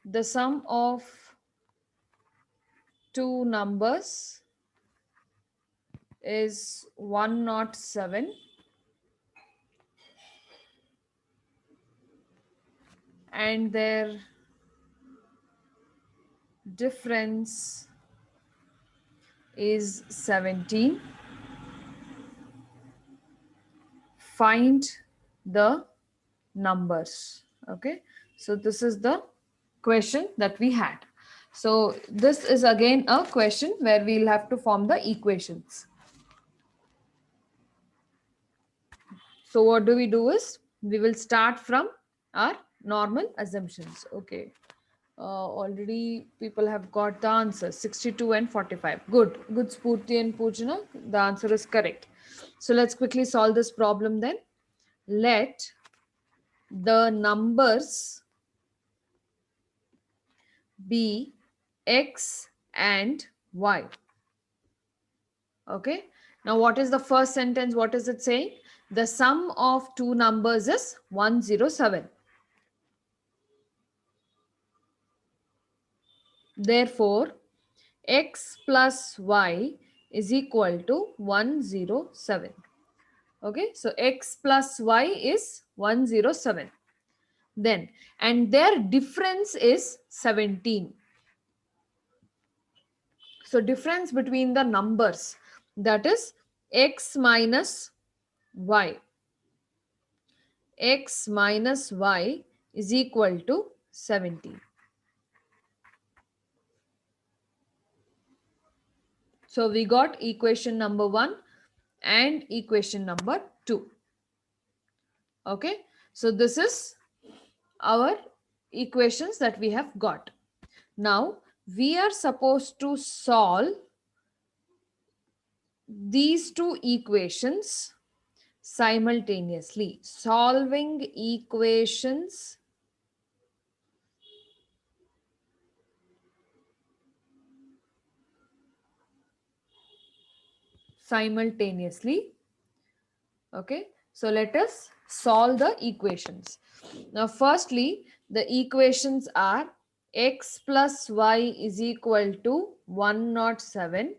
the sum of two numbers is 107 and their difference is 17. Find the numbers. Okay, so this is the question that we had. So this is again a question where we'll have to form the equations. So what do we do is we will start from our normal assumptions. Okay, already people have got the answer 62 and 45. Good Spurti and Pujana, the answer is correct. So let's quickly solve this problem then. Let the numbers be x and y. Okay, now what is the first sentence? What is it saying? The sum of two numbers is 107. Therefore x plus y is equal to 107. Okay, so x plus y is 107. Then, and their difference is 17. So difference between the numbers, that is x minus y. X minus y is equal to 17. So we got equation number 1 and equation number 2. Okay, so this is our equations that we have got. Now we are supposed to solve these two equations simultaneously. Solving equations simultaneously. Okay, so let us solve the equations. Now firstly, the equations are x plus y is equal to 107,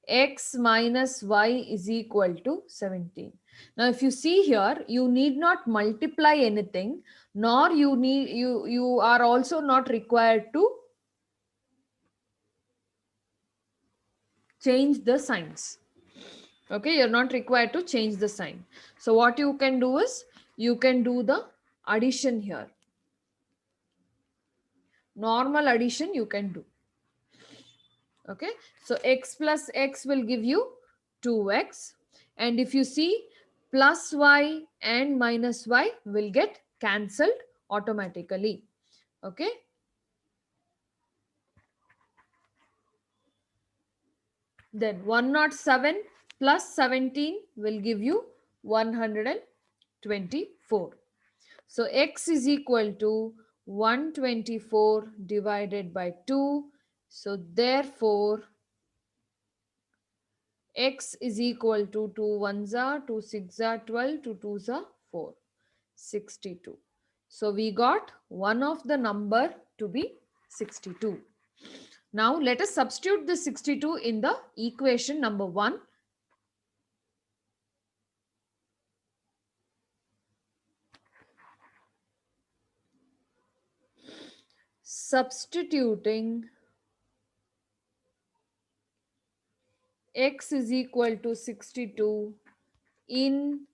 x minus y is equal to 17. Now if you see here, you need not multiply anything, nor you are also not required to change the signs. Okay, you're not required to change the sign. So what you can do is you can do the addition here. Normal addition you can do. Okay, so x plus x will give you 2x, and if you see, plus y and minus y will get cancelled automatically. Okay, then 107 plus 17 will give you 124. So x is equal to 124 divided by 2. So therefore x is equal to 2 1s are 2 6 are 12, 2 2s are 4, 62. So we got one of the number to be 62. Now let us substitute the 62 in the equation number 1. Substituting x is equal to 62 in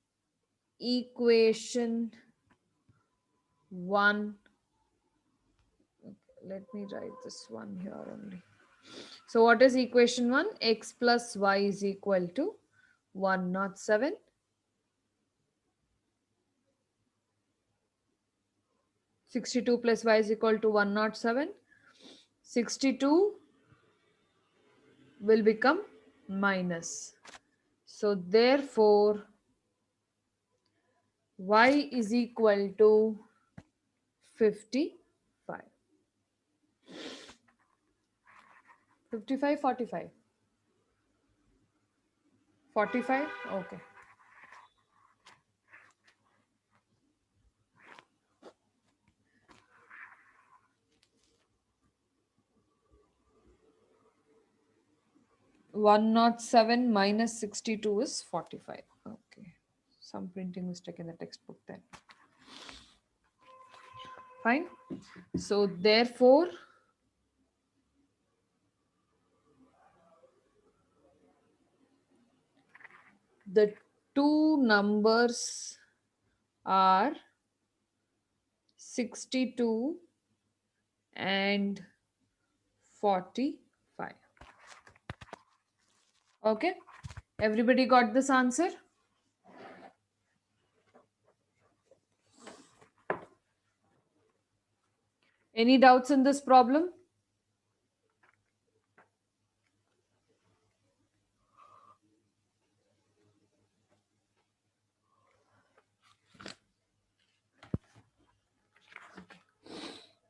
equation 1. Let me write this one here only. So what is equation 1? X plus y is equal to 107. Sixty-two plus y is equal to 107. 62 will become minus. So therefore y is equal to 55. 55, 45. 45, okay. 107 minus 62 is 45. Okay. Some printing mistake in the textbook then. Fine. So therefore, the two numbers are 62 and 45. Okay. Everybody got this answer? Any doubts in this problem?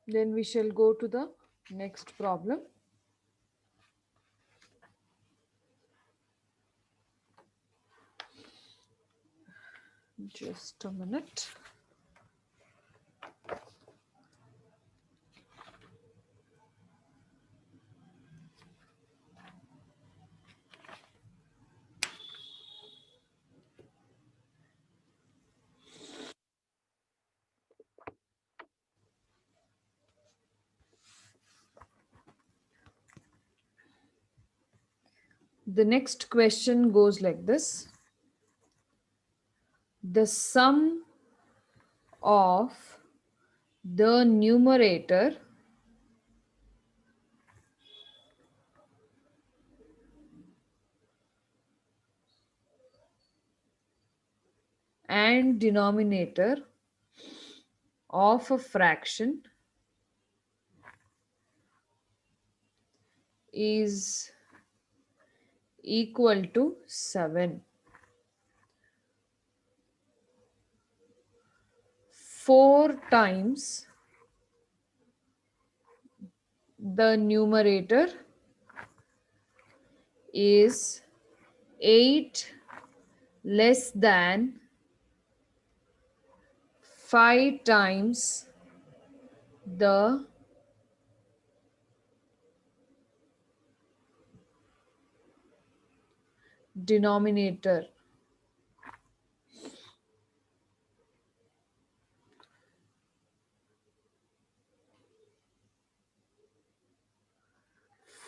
Then we shall go to the next problem. Just a minute. The next question goes like this. The sum of the numerator and denominator of a fraction is equal to 7. 4 times the numerator is 8 less than 5 times the denominator.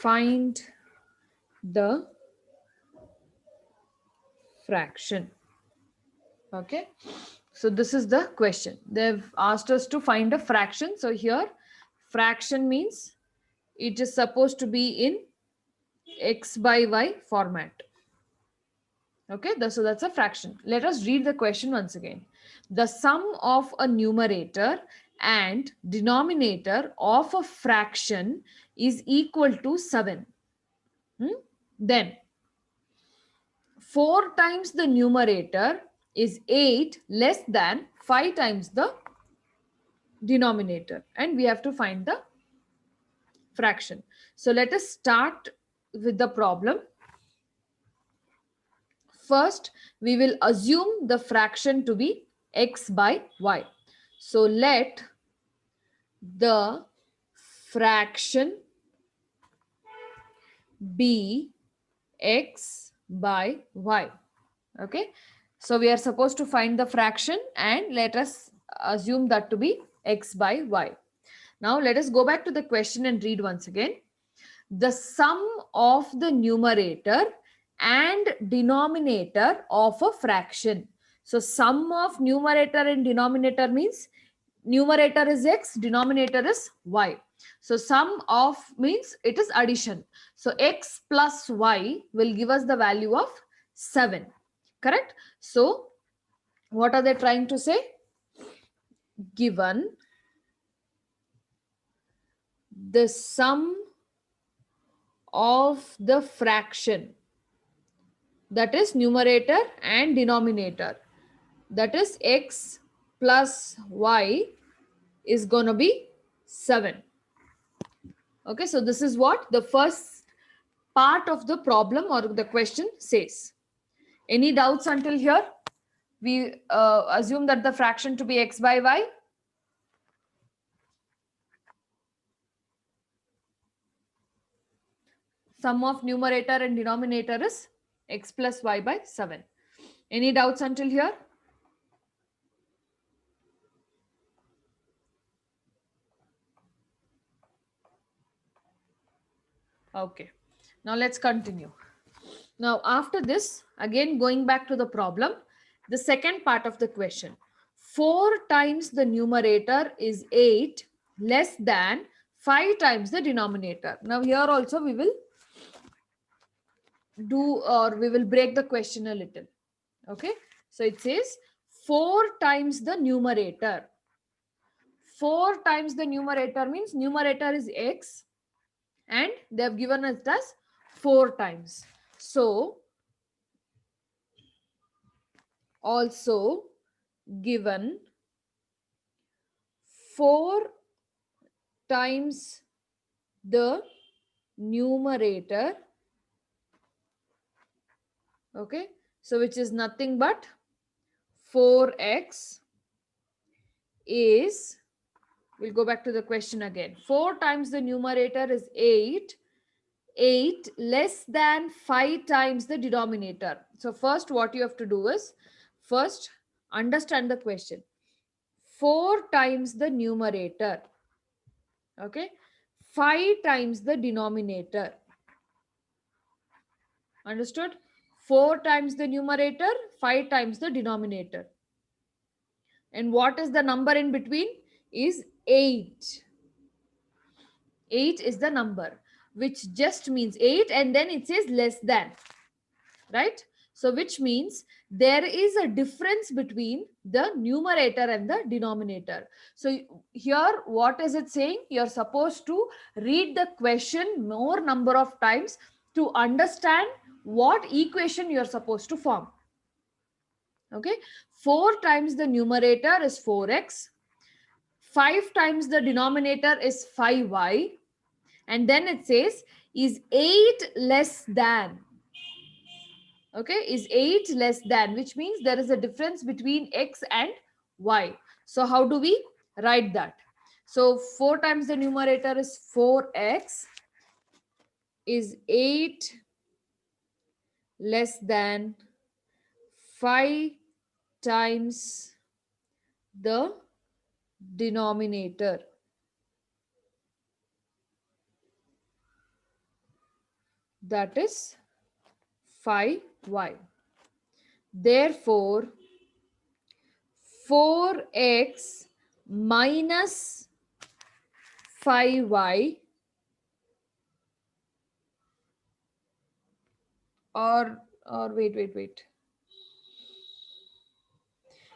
Find the fraction. Okay, so this is the question. They've asked us to find a fraction. So here fraction means it is supposed to be in x by y format. Okay, so that's a fraction. Let us read the question once again. The sum of a numerator and denominator of a fraction is equal to 7. Then 4 times the numerator is 8 less than 5 times the denominator, and we have to find the fraction. So let us start with the problem. First, we will assume the fraction to be x by y. So let the fraction be x by y. Okay, so we are supposed to find the fraction and let us assume that to be x by y. Now let us go back to the question and read once again. The sum of the numerator and denominator of a fraction. So sum of numerator and denominator means numerator is x, denominator is y. So sum of means it is addition. So x plus y will give us the value of 7. Correct? So what are they trying to say? Given the sum of the fraction, that is numerator and denominator, that is x plus y, is going to be 7. Okay, so this is what the first part of the problem or the question says. Any doubts until here? We assume that the fraction to be x by y. Sum of numerator and denominator is x plus y by 7. Any doubts until here? Okay. Now let's continue. Now after this, again going back to the problem, the second part of the question. 4 times the numerator is 8 less than 5 times the denominator. Now here also we will break the question a little. Okay. So it says 4 times the numerator. 4 times the numerator means numerator is x and they have given us as 4 times. So also given 4 times the numerator. Okay. So which is nothing but 4x is, we'll go back to the question again. 4 times the numerator is 8. 8 less than 5 times the denominator. So first what you have to do is, first understand the question. 4 times the numerator. Okay. 5 times the denominator. Understood? 4 times the numerator, 5 times the denominator. And what is the number in between? Is 8. 8 is the number, which just means 8 and then it says less than. Right? So which means there is a difference between the numerator and the denominator. So here what is it saying? You're supposed to read the question more number of times to understand what equation you're supposed to form. Okay. 4 times the numerator is 4x. 5 times the denominator is 5y. And then it says is 8 less than. Okay, is 8 less than, which means there is a difference between x and y. So how do we write that? So 4 times the numerator is 4x is 8 less than 5 times the denominator. That is 5y. Therefore, 4x minus 5y, or wait.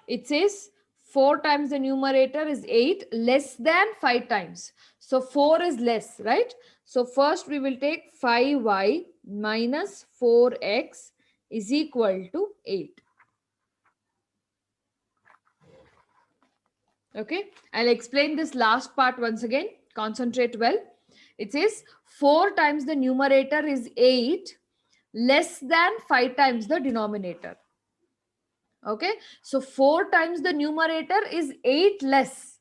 It says 4 times the numerator is 8 less than 5 times. So 4 is less, right? So first we will take 5y minus 4x is equal to 8. Okay, I'll explain this last part once again. Concentrate well. It says 4 times the numerator is 8 less than 5 times the denominator. Okay, so 4 times the numerator is 8 less.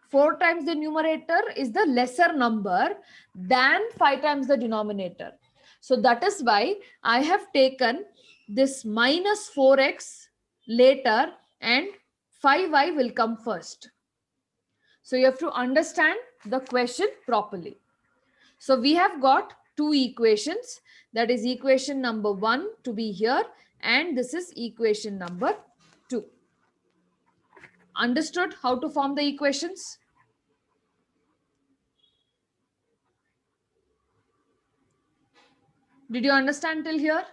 4 times the numerator is the lesser number than 5 times the denominator. So that is why I have taken this minus 4x later and 5y will come first. So you have to understand the question properly. So we have got two equations, that is equation number 1 to be here and this is equation number 2. Understood how to form the equations? Did you understand till here?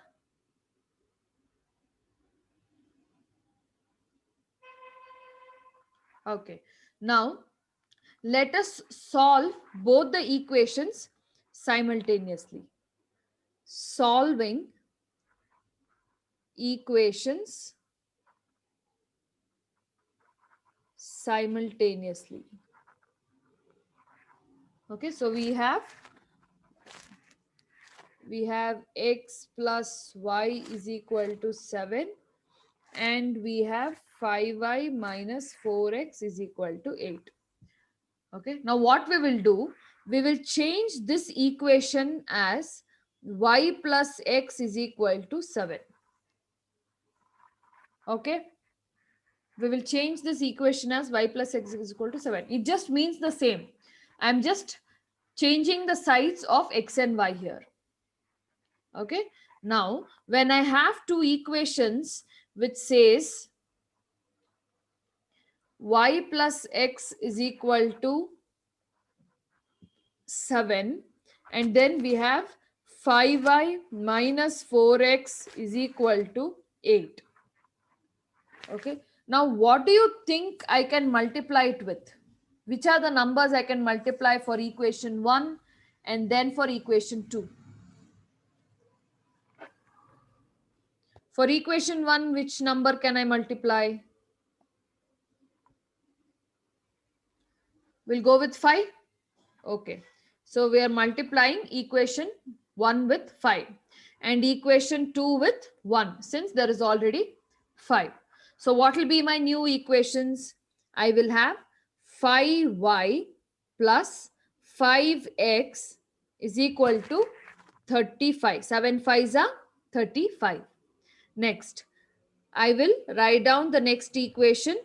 Okay. Now, let us solve both the equations simultaneously. Solving equations simultaneously. Okay, so we have x plus y is equal to 7 and we have 5y minus 4x is equal to 8. Okay, now what we will do, we will change this equation as y plus x is equal to 7. Okay. We will change this equation as y plus x is equal to 7. It just means the same. I'm just changing the sides of x and y here. Okay. Now, when I have two equations which says y plus x is equal to 7, and then we have 5y minus 4x is equal to 8. Okay. Now, what do you think I can multiply it with? Which are the numbers I can multiply for equation 1 and then for equation 2? For equation 1, which number can I multiply? We'll go with 5. Okay. So we are multiplying equation 1 with 5 and equation 2 with 1 since there is already 5. So what will be my new equations? I will have 5y plus 5x is equal to 35. 7 5s are 35. Next, I will write down the next equation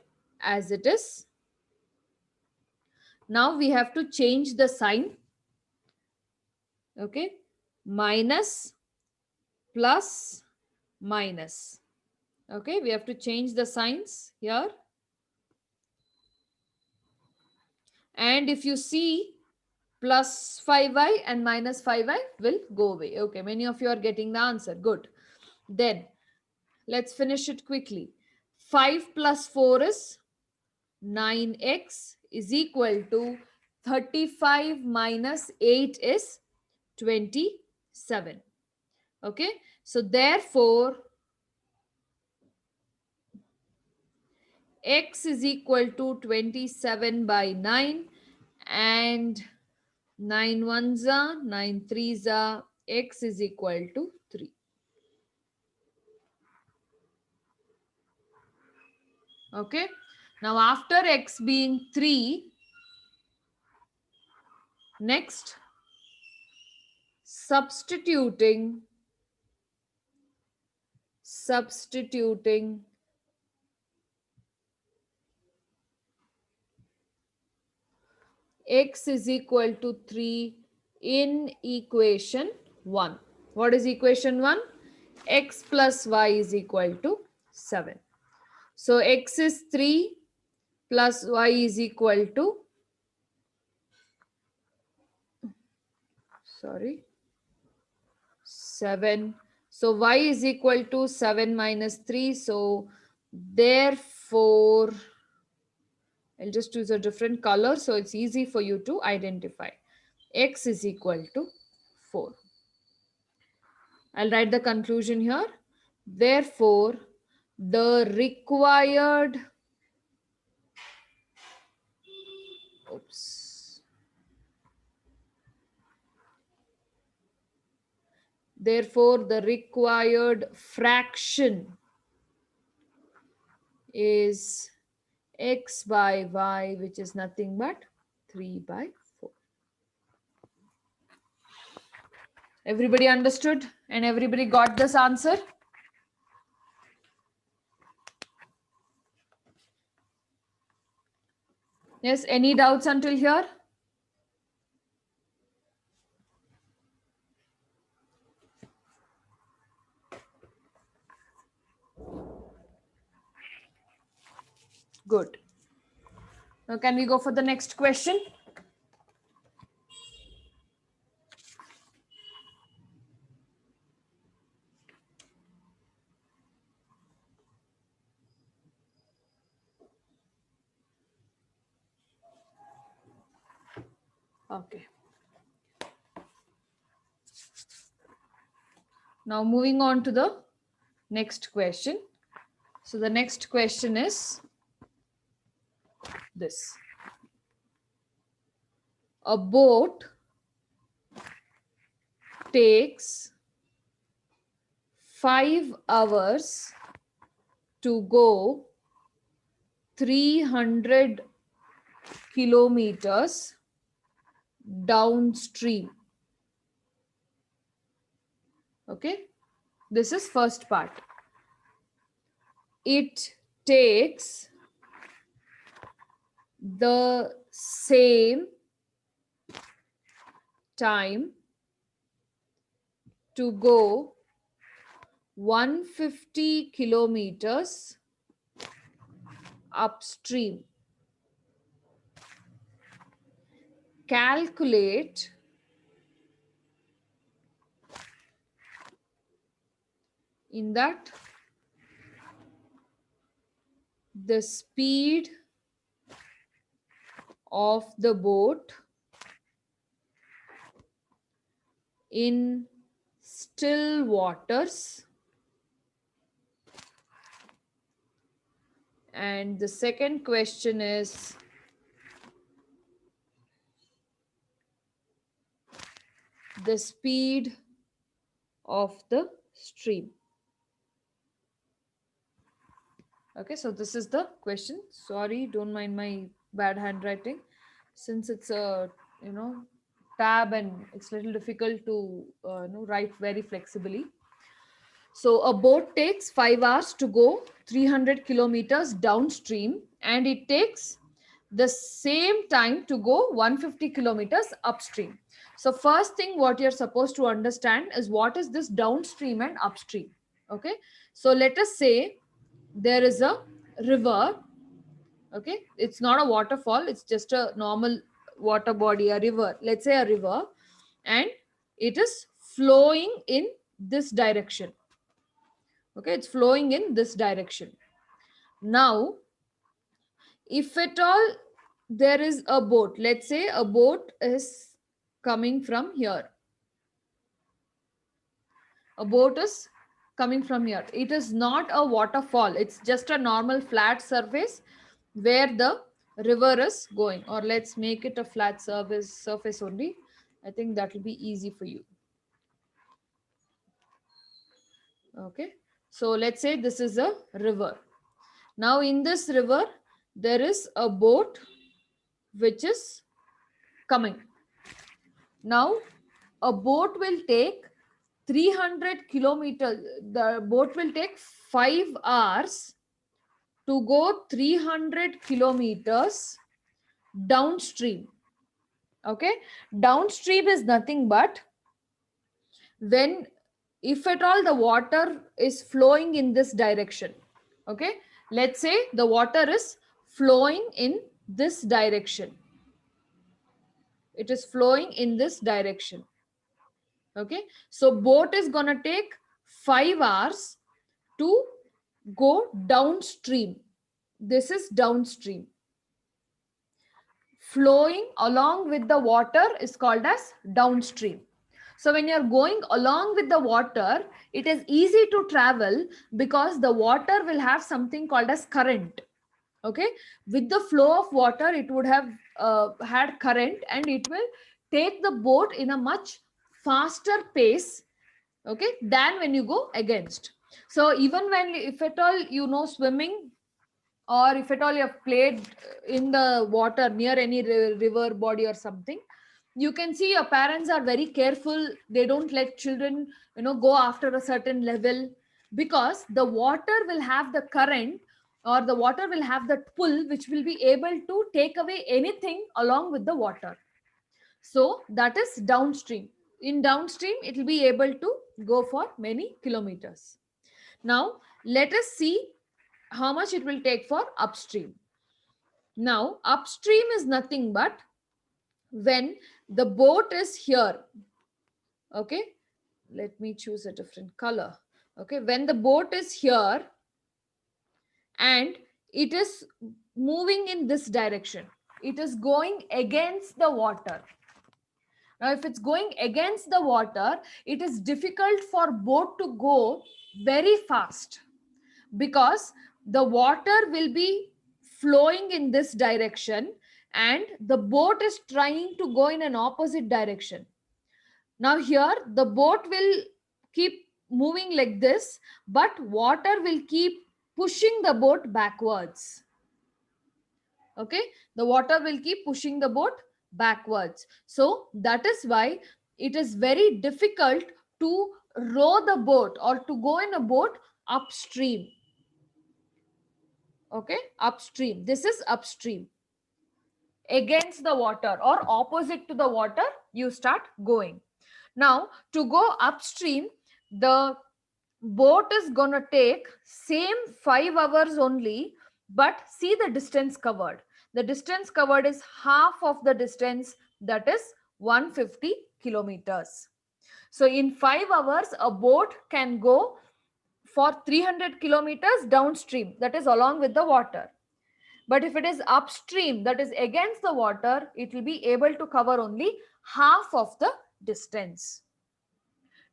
as it is. Now we have to change the sign. Okay, minus plus minus. Okay, we have to change the signs here. And if you see, plus 5y and minus 5y will go away. Okay, many of you are getting the answer. Good. Then let's finish it quickly. 5 plus 4 is 9x is equal to 35 minus 8 is 27. Okay, so therefore x is equal to 27 by 9, and 9 ones are 9 threes are, x is equal to 3. Okay, now after x being 3, next substituting x is equal to 3 in equation 1. What is equation 1? X plus y is equal to 7. So x is 3 plus y is equal to 7. So y is equal to 7 minus 3. So therefore, I'll just use a different color so it's easy for you to identify. X is equal to 4. I'll write the conclusion here. Therefore, the required fraction is x by y, which is nothing but 3 by 4. Everybody understood and everybody got this answer? Yes, any doubts until here? Good. Now can we go for the next question? Okay. Now moving on to the next question. So the next question is this. A boat takes 5 hours to go 300 kilometers downstream. Okay, this is first part. It takes the same time to go 150 kilometers upstream. Calculate in that the speed of the boat in still waters. And the second question is the speed of the stream. Okay, so this is the question. Sorry, don't mind my bad handwriting, since it's a tab and it's a little difficult to write very flexibly. So a boat takes 5 hours to go 300 kilometers downstream, and it takes the same time to go 150 kilometers upstream. So first thing what you're supposed to understand is what is this downstream and upstream. Okay, so let us say there is a river. Okay, it's not a waterfall, it's just a normal water body, a river, let's say a river, and it is flowing in this direction. Okay, it's flowing in this direction. Now if at all there is a boat, let's say a boat is coming from here, a boat is coming from here, it is not a waterfall, it's just a normal flat surface where the river is going. Or let's make it a flat surface only. I think that will be easy for you. Okay, so let's say this is a river. Now in this river there is a boat which is coming. Now a boat will take 300 kilometers. The boat will take 5 hours to go 300 kilometers downstream. Okay, downstream is nothing but when, if at all the water is flowing in this direction. Okay, let's say the water is flowing in this direction, it is flowing in this direction. Okay, so boat is gonna take 5 hours to go downstream. This is downstream. Flowing along with the water is called as downstream. So when you're going along with the water, it is easy to travel because the water will have something called as current. Okay, with the flow of water it would have had current, and it will take the boat in a much faster pace, okay, than when you go against. So even when, if at all you know swimming, or if at all you have played in the water near any river body or something, you can see your parents are very careful, they don't let children go after a certain level, because the water will have the current, or the water will have that pull which will be able to take away anything along with the water. So that is downstream. In downstream it will be able to go for many kilometers. Now let us see how much it will take for upstream. Now upstream is nothing but when the boat is here. Okay, let me choose a different color. Okay, when the boat is here and it is moving in this direction, it is going against the water. Now if it's going against the water, it is difficult for boat to go very fast, because the water will be flowing in this direction and the boat is trying to go in an opposite direction. Now here the boat will keep moving like this, but water will keep pushing the boat backwards. Okay, the water will keep pushing the boat backwards. So that is why it is very difficult to row the boat or to go in a boat upstream. Okay, upstream. This is upstream. Against the water or opposite to the water, you start going. Now, to go upstream, the boat is gonna take same 5 hours only, but see the distance covered. The distance covered is half of the distance, that is 150 kilometers. So in 5 hours, a boat can go for 300 kilometers downstream, that is along with the water. But if it is upstream, that is against the water, it will be able to cover only half of the distance.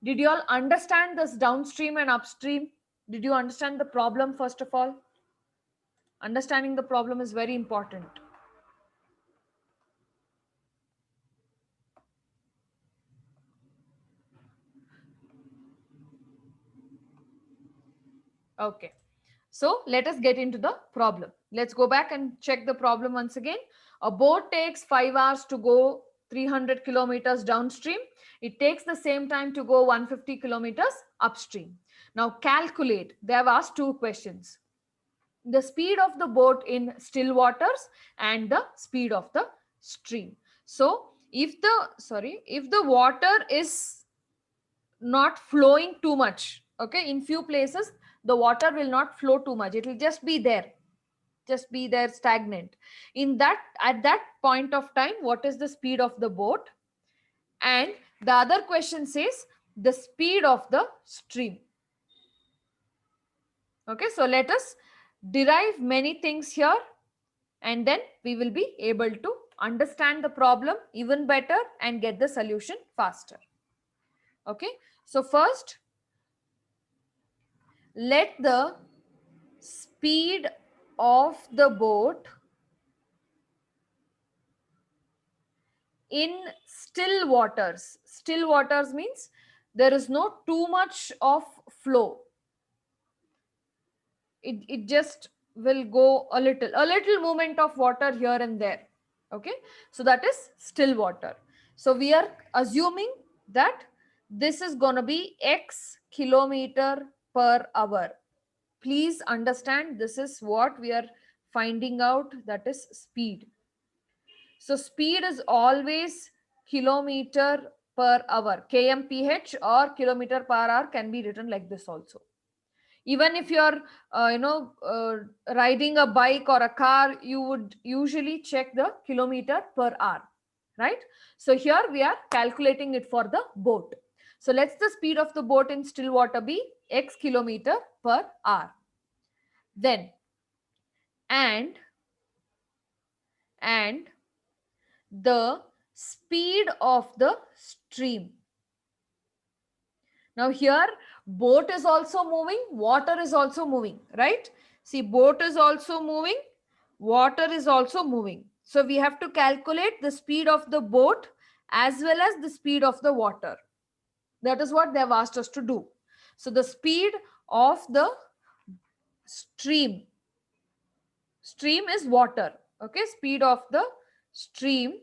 Did you all understand this downstream and upstream? Did you understand the problem first of all? Understanding the problem is very important. Okay. So let us get into the problem. Let's go back and check the problem once again. A boat takes 5 hours to go 300 kilometers downstream. It takes the same time to go 150 kilometers upstream. Now calculate. They have asked two questions. The speed of the boat in still waters and the speed of the stream. So if the water is not flowing too much, okay, in few places the water will not flow too much, it will just be there stagnant. In that, at that point of time, what is the speed of the boat? And the other question says the speed of the stream. Okay, so let us derive many things here, and then we will be able to understand the problem even better and get the solution faster. Okay, so first, let the speed of the boat in still waters. Still waters means there is no too much of flow. It just will go a little movement of water here and there. Okay, so that is still water. So we are assuming that this is going to be x kilometer per hour. Please understand, this is what we are finding out, that is speed. So speed is always kilometer per hour. kmph or kilometer per hour can be written like this also. Even if you're riding a bike or a car, you would usually check the kilometer per hour, right? So here we are calculating it for the boat. So let's the speed of the boat in still water be x kilometer per hour. Then and the speed of the stream. Now here boat is also moving, water is also moving, right? See, boat is also moving, water is also moving. So we have to calculate the speed of the boat as well as the speed of the water. That is what they have asked us to do. So the speed of the stream is water. Okay, speed of the stream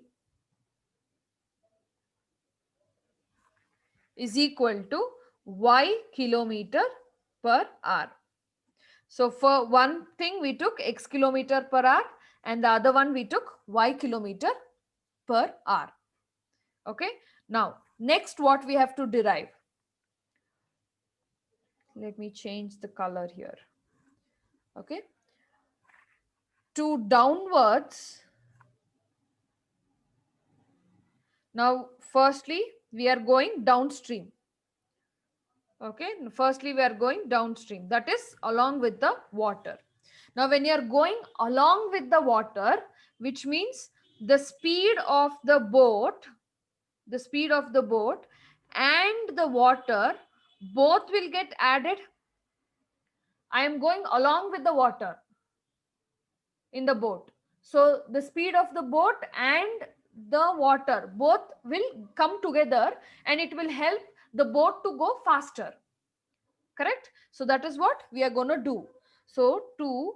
is equal to y kilometer per hour. So for one thing we took x kilometer per hour and the other one we took y kilometer per hour. Okay. Now next what we have to derive. Let me change the color here. Okay. To downwards. Now firstly we are going downstream. Okay, firstly we are going downstream, that is along with the water. Now when you are going along with the water, which means the speed of the boat and the water both will get added. I am going along with the water in the boat, so the speed of the boat and the water both will come together and it will help the boat to go faster. Correct? So that is what we are going to do. So to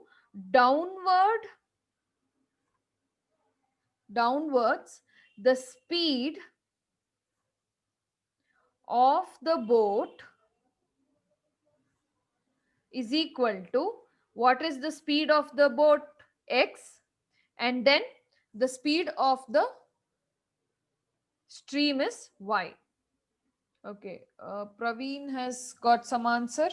downwards the speed of the boat is equal to, what is the speed of the boat? X. And then the speed of the stream is y. Okay, Praveen has got some answer.